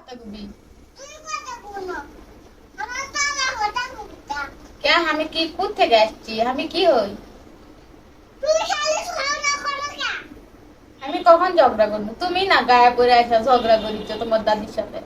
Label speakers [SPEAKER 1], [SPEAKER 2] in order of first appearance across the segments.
[SPEAKER 1] পাতাকপি কে আমি কি কোথ থেকে আসছি আমি কি হই আমি কখন ঝগড়া করবো তুমি না গায়ে পরে আসা ঝগড়া করিছ তোমার দাদির সাথে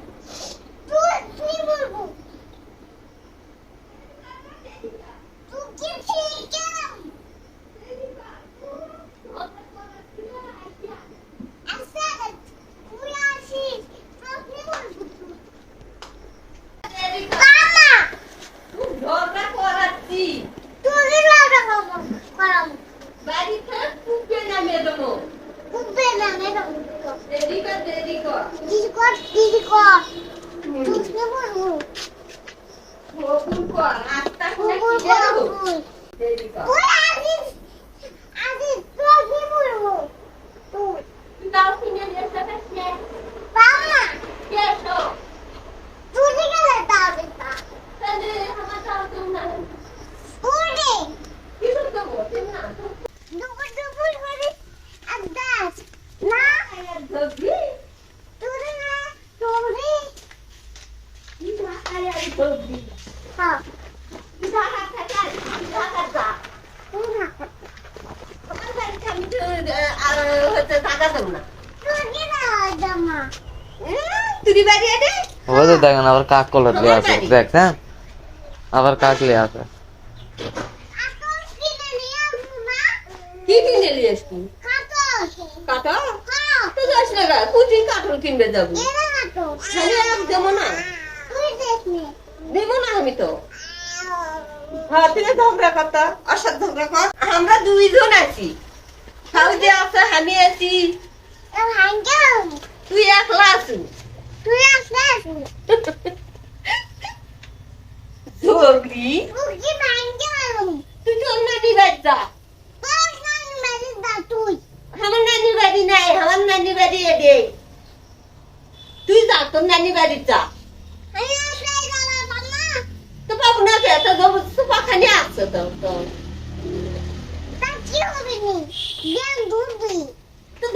[SPEAKER 2] দেখেন আবার কাক কলার আছে দেখছেন আবার কাকলে আছে
[SPEAKER 3] কি কিনে নিয়ে আসবি কাঁঠাল তো যাস না গা কুচি কাঁঠাল কিনবে যাবো দেবো না দেবো না আমি তো হ্যাঁ তুই ঝগড়া কথা অসাদ ঝগড়া কর আমরা দুইজন আছি সাউদি আছে আমি আছি তুই একলা আছি ঝগড়ি তুই তোর নানি বাড়ি যা আমার নানি বাড়ি নাই আমার নানি বাড়ি এডে তুই যা তোর নানি বাড়ি যা তো পাবো না কে তো সোফা খানি আছে তো তো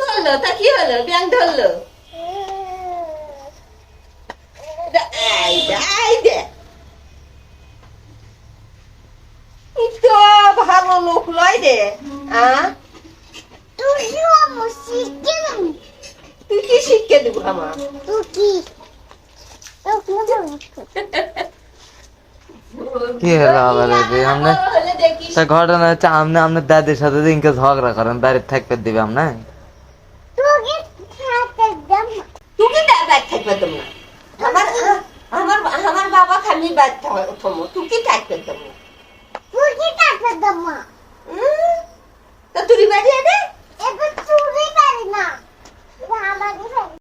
[SPEAKER 3] ধরলো তা কি হলো ব্যাং ধরলো তো ভালো লোক লয় রে তুই কি শিক্ষা দিব আমার
[SPEAKER 2] কি হলো আবার আমরা ঘটনা হচ্ছে আপনি আপনার দাদির সাথে দিনকে ঝগড়া করেন বাড়ির থাকতে দিবে আপনি
[SPEAKER 3] আমার বাবা খালি বাদ তুই কি থাকবে